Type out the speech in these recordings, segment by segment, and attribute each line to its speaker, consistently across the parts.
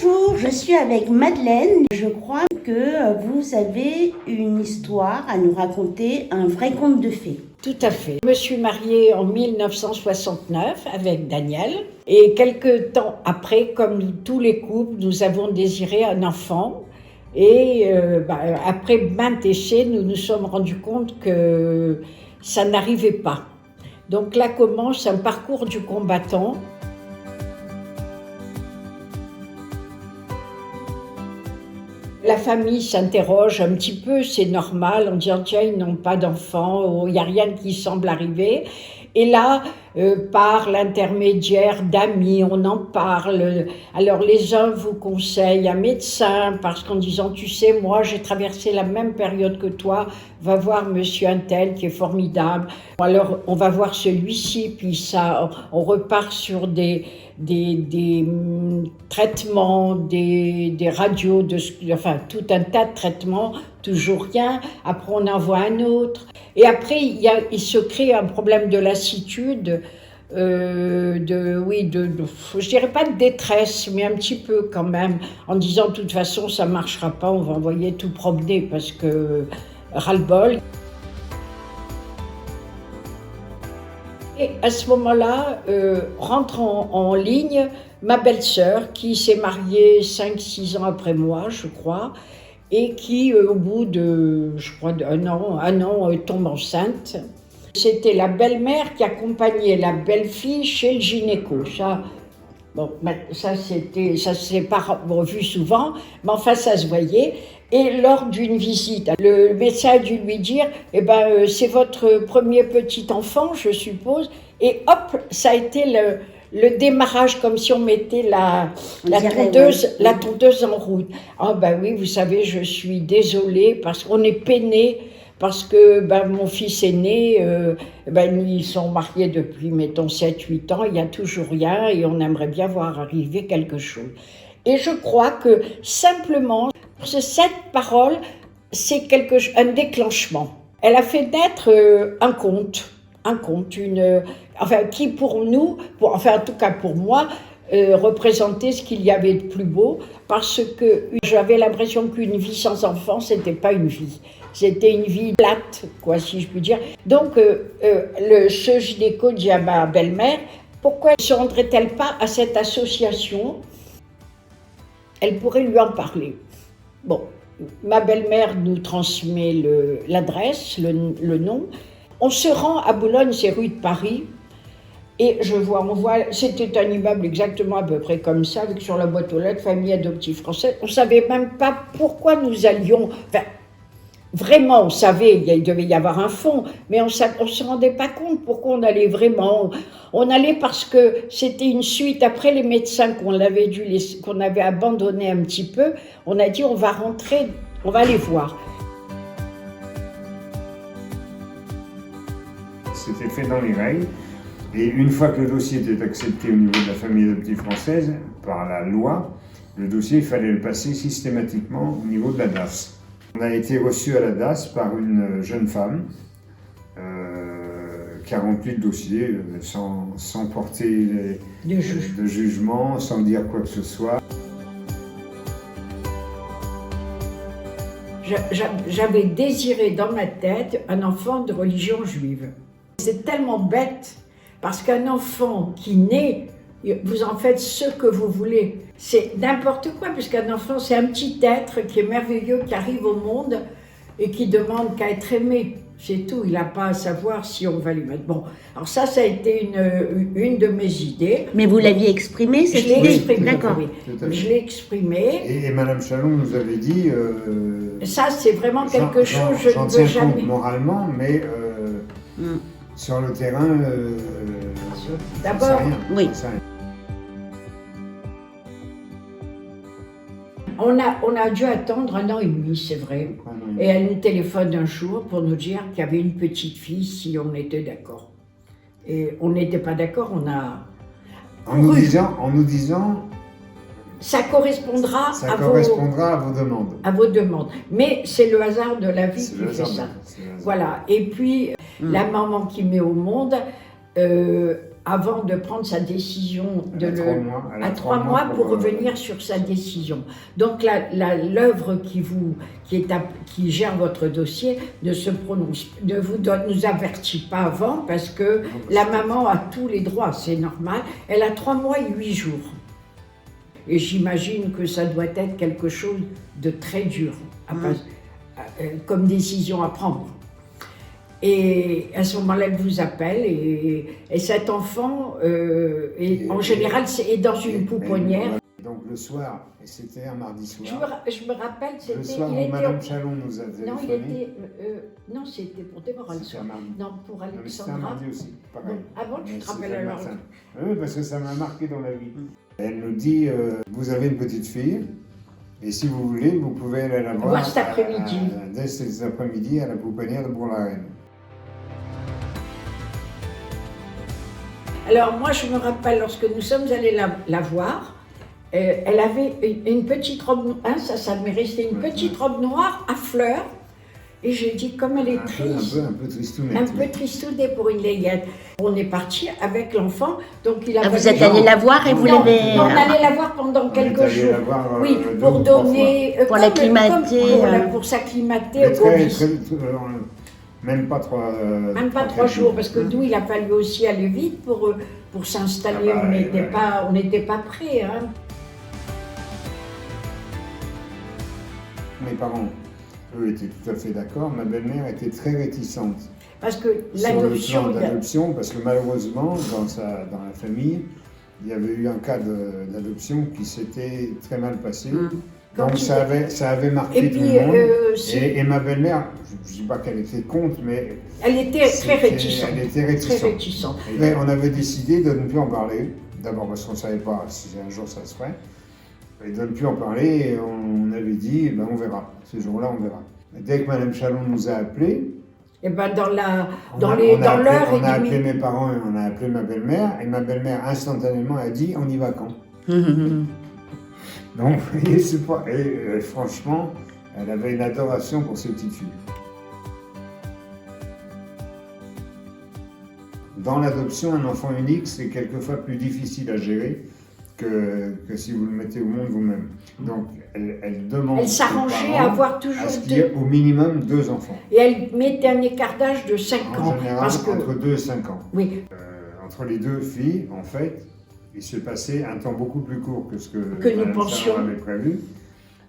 Speaker 1: Bonjour, je suis avec Madeleine. Je crois que vous avez une histoire à nous raconter, un vrai conte de fées.
Speaker 2: Tout à fait. Je me suis mariée en 1969 avec Daniel et quelques temps après, comme tous les couples, nous avons désiré un enfant. Et après maintes essais, nous nous sommes rendus compte que ça n'arrivait pas. Donc là commence un parcours du combattant. La famille s'interroge un petit peu, c'est normal, en disant tiens, ils n'ont pas d'enfants, il n'y a rien qui semble arriver. Et là, par l'intermédiaire d'amis, on en parle. Alors les uns vous conseillent un médecin, parce qu'en disant tu sais, moi j'ai traversé la même période que toi, va voir monsieur Untel qui est formidable. Alors on va voir celui-ci, puis ça, on repart sur des traitements, des radios, enfin tout un tas de traitements, toujours rien. Après on en voit un autre. Et après il se crée un problème de lassitude, je dirais pas de détresse, mais un petit peu quand même, en disant de toute façon ça marchera pas, on va envoyer tout promener parce que ras-le-bol. Et à ce moment-là, rentre en ligne ma belle-sœur qui s'est mariée 5-6 ans après moi, je crois, et qui, au bout de, je crois, d'un an, tombe enceinte. C'était la belle-mère qui accompagnait la belle-fille chez le gynéco. Ça s'est pas revu souvent, mais enfin, ça se voyait. Et lors d'une visite, le médecin a dû lui dire c'est votre premier petit enfant, je suppose. Et hop, ça a été le démarrage, comme si on mettait la tondeuse en route. Ah oui, vous savez, je suis désolée parce qu'on est peiné. Parce que mon fils est né, ils sont mariés depuis, mettons, 7-8 ans, il n'y a toujours rien et on aimerait bien voir arriver quelque chose. Et je crois que simplement, cette parole, c'est un déclenchement. Elle a fait naître un conte, qui pour nous, en tout cas pour moi, représentait ce qu'il y avait de plus beau, parce que j'avais l'impression qu'une vie sans enfant, c'était pas une vie. C'était une vie plate, si je puis dire. Donc, ce gynéco dit à ma belle-mère, pourquoi ne se rendrait-elle pas à cette association? Elle pourrait lui en parler. Bon, ma belle-mère nous transmet l'adresse, le nom. On se rend à Boulogne, c'est rue de Paris, et on voit, c'était un immeuble exactement à peu près comme ça, avec sur la boîte aux lettres, famille adoptive française. On ne savait même pas pourquoi nous allions. Vraiment, on savait qu'il devait y avoir un fond, mais on ne se rendait pas compte pourquoi on allait vraiment. On allait parce que c'était une suite, après les médecins qu'on avait abandonnés un petit peu, on a dit on va rentrer, on va les voir.
Speaker 3: C'était fait dans les règles, et une fois que le dossier était accepté au niveau de la famille adoptive française, par la loi, le dossier, il fallait le passer systématiquement au niveau de la DAS. On a été reçu à la DAS par une jeune femme qui a rempli le dossier sans porter de jugement, sans dire quoi que ce soit.
Speaker 2: J'avais désiré dans ma tête un enfant de religion juive. C'est tellement bête, parce qu'un enfant qui naît, vous en faites ce que vous voulez. C'est n'importe quoi, puisqu'un enfant, c'est un petit être qui est merveilleux, qui arrive au monde et qui demande qu'à être aimé. C'est tout, il n'a pas à savoir si on va lui mettre. Bon, alors ça a été une de mes idées.
Speaker 1: Mais vous l'aviez exprimée, cette idée?
Speaker 2: Je l'ai exprimée,
Speaker 1: d'accord.
Speaker 2: Oui. Je l'ai exprimée.
Speaker 3: Et Madame Chalon nous avait dit...
Speaker 2: ça, c'est vraiment quelque chose, je ne veux jamais...
Speaker 3: compte moralement, mais sur le terrain,
Speaker 2: d'abord,
Speaker 1: oui.
Speaker 2: On a dû attendre 1 an et demi, c'est vrai. Et elle nous téléphone un jour pour nous dire qu'il y avait une petite fille, si on était d'accord. Et on n'était pas d'accord,
Speaker 3: En nous disant...
Speaker 2: Ça correspondra
Speaker 3: à vos demandes.
Speaker 2: À vos demandes. Mais c'est le hasard de la vie qui fait ça. Voilà. Et puis, la maman qui met au monde avant de prendre sa décision
Speaker 3: Elle a
Speaker 2: à 3 mois pour revenir sur sa décision. Donc l'œuvre qui gère votre dossier ne nous avertit pas avant parce que la maman a tous les droits, c'est normal. Elle a 3 mois et 8 jours. Et j'imagine que ça doit être quelque chose de très dur comme décision à prendre. Et à ce moment-là, elle vous appelle et cet enfant, en général, est dans une pouponnière.
Speaker 3: Donc le soir, et c'était un mardi soir.
Speaker 2: Je me rappelle, c'était...
Speaker 3: Le soir où Madame Chalon nous a téléphoné.
Speaker 2: Non, c'était pour Déborah le soir. Non, pour Alexandra.
Speaker 3: C'était un mardi aussi, pareil.
Speaker 2: Avant, tu te rappelles alors?
Speaker 3: Oui, parce que ça m'a marqué dans la vie. Elle nous dit, vous avez une petite fille, et si vous voulez, vous pouvez aller la voir
Speaker 2: cet après-midi.
Speaker 3: Dès cet après-midi à la pouponnière de Bourg-la-Reine.
Speaker 2: Alors moi, je me rappelle, lorsque nous sommes allés la voir, elle avait une petite robe, ça m'est resté une petite robe noire à fleurs, et j'ai dit, comme elle est triste,
Speaker 3: un peu tristounette.
Speaker 2: Un peu tristounette pour une layette. On est parti avec l'enfant, donc il a...
Speaker 1: vous êtes allé la voir et vous l'avez...
Speaker 2: On allait la voir pendant quelques jours.
Speaker 3: Oui,
Speaker 2: pour donner...
Speaker 1: Pour l'acclimater.
Speaker 2: Pour s'acclimater au Covid.
Speaker 3: Même pas
Speaker 2: 3 jours, parce que nous, il a fallu aussi aller vite pour s'installer. On n'était pas prêts. Hein.
Speaker 3: Mes parents, eux, étaient tout à fait d'accord. Ma belle-mère était très réticente.
Speaker 2: Parce que l'adoption...
Speaker 3: Parce que malheureusement, dans la famille, il y avait eu un cas d'adoption qui s'était très mal passé. Donc ça avait marqué tout le monde. Et ma belle-mère, je ne dis pas qu'elle était contre, mais...
Speaker 2: Elle était très réticente.
Speaker 3: Elle était réticente. Et on avait décidé de ne plus en parler. D'abord parce qu'on ne savait pas si un jour ça se ferait. Et de ne plus en parler, et on avait dit, on verra. Ce jour-là, on verra. Et dès que Mme Chalon nous a appelés,
Speaker 2: et dans l'heure
Speaker 3: on a appelé mes parents et on a appelé ma belle-mère. Et ma belle-mère, instantanément, a dit, on y va quand? Donc, vous voyez, c'est pas... Et franchement, elle avait une adoration pour ces petites filles. Dans l'adoption, un enfant unique, c'est quelquefois plus difficile à gérer que si vous le mettez au monde vous-même. Donc, elle demande...
Speaker 2: Elle s'arrangeait à avoir toujours
Speaker 3: qu'il y ait au minimum 2 enfants.
Speaker 2: Et elle mettait un écart d'âge de 5 ans.
Speaker 3: En général, entre 2 et 5 ans.
Speaker 2: Oui.
Speaker 3: Entre les 2 filles, en fait, il se passait un temps beaucoup plus court que ce que
Speaker 2: nous pensions.
Speaker 3: avait prévu.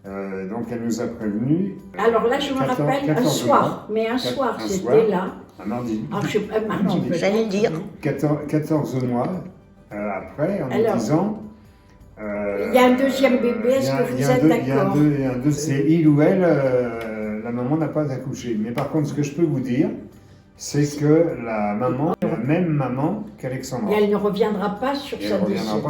Speaker 3: Donc elle nous a prévenus.
Speaker 2: Alors là, je me rappelle un soir, mais un soir, c'était là.
Speaker 3: Un mardi.
Speaker 2: Un mardi,
Speaker 1: j'allais dire.
Speaker 3: 14 mois après, en nous disant...
Speaker 2: il y a un deuxième bébé, est-ce que vous êtes d'accord?
Speaker 3: C'est il ou elle, la maman n'a pas accouché. Mais par contre, ce que je peux vous dire, c'est que la maman est la même maman qu'Alexandra.
Speaker 2: Et elle ne reviendra pas sur sa décision.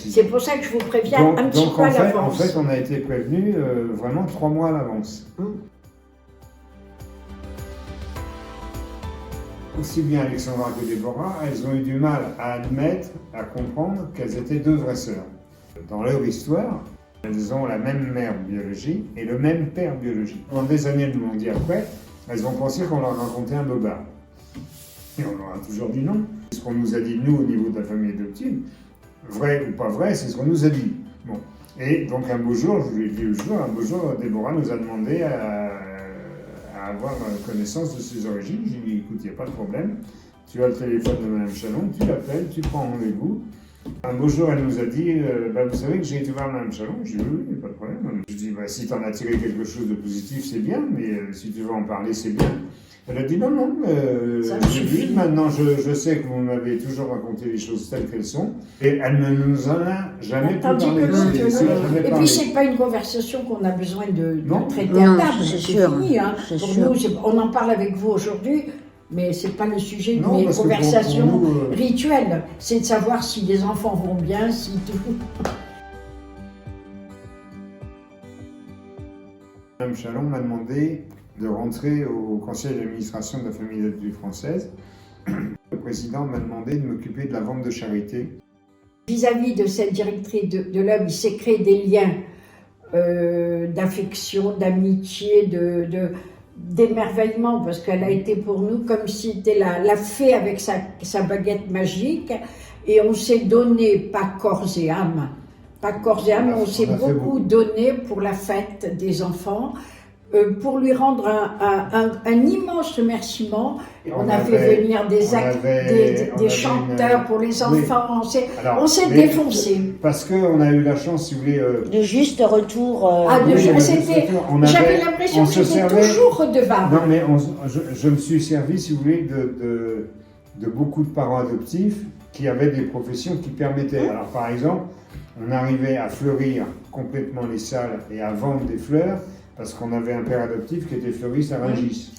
Speaker 2: C'est pour ça que je vous préviens un petit peu à l'avance.
Speaker 3: En fait, on a été prévenus vraiment 3 mois à l'avance. Aussi bien Alexandra que Déborah, elles ont eu du mal à admettre, à comprendre qu'elles étaient 2 vraies sœurs. Dans leur histoire, elles ont la même mère biologique et le même père biologique. Pendant des années, elles m'ont dit après, elles ont pensé qu'on leur racontait un bobard. Et on leur a toujours dit non. Ce qu'on nous a dit, nous, au niveau de la famille adoptive, vrai ou pas vrai, c'est ce qu'on nous a dit. Bon. Et donc un beau jour, je vous l'ai dit le jour, un beau jour, Déborah nous a demandé à avoir connaissance de ses origines. J'ai dit, écoute, il n'y a pas de problème. Tu as le téléphone de Mme Chalon, tu l'appelles, tu prends rendez-vous. Un beau jour, elle nous a dit, vous savez que j'ai été voir Mme Chalon. J'ai dit, oui, pas de problème. Je dis, si tu en as tiré quelque chose de positif, c'est bien, mais si tu veux en parler, c'est bien. Elle a dit, non, j'ai vu, maintenant je sais que vous m'avez toujours raconté les choses telles qu'elles sont, et elle ne nous en a jamais parlé.
Speaker 2: Et puis, c'est pas une conversation qu'on a besoin de traiter à table, c'est fini. Hein. Pour nous, on en parle avec vous aujourd'hui, mais c'est pas le sujet de mes conversations rituelles. C'est de savoir si les enfants vont bien, si tout...
Speaker 3: Mme Chalon m'a demandé de rentrer au conseil d'administration de la famille adoptive française. Le président m'a demandé de m'occuper de la vente de charité.
Speaker 2: Vis-à-vis de cette directrice de l'homme, il s'est créé des liens d'affection, d'amitié, d'émerveillement parce qu'elle a été pour nous comme si c'était la fée avec sa baguette magique et on s'est donné, pas corps et âme, on s'est beaucoup donné pour la fête des enfants, pour lui rendre un immense remerciement. On a fait venir des chanteurs pour les enfants, on s'est défoncé.
Speaker 3: Parce qu'on a eu la chance, si vous voulez...
Speaker 1: De juste retour.
Speaker 2: J'avais l'impression que j'étais toujours redevable.
Speaker 3: Non, mais je me suis servi, si vous voulez, de beaucoup de parents adoptifs qui avaient des professions qui permettaient. Alors, par exemple, on arrivait à fleurir complètement les salles et à vendre des fleurs parce qu'on avait un père adoptif qui était fleuriste à Rungis.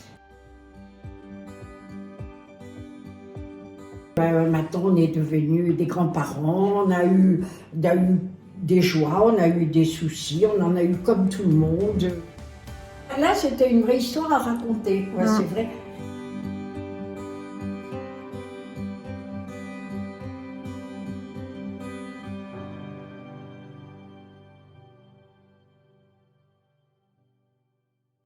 Speaker 2: Maintenant, on est devenus des grands-parents, on a eu des joies, on a eu des soucis, on en a eu comme tout le monde. Là, c'était une vraie histoire à raconter, c'est vrai.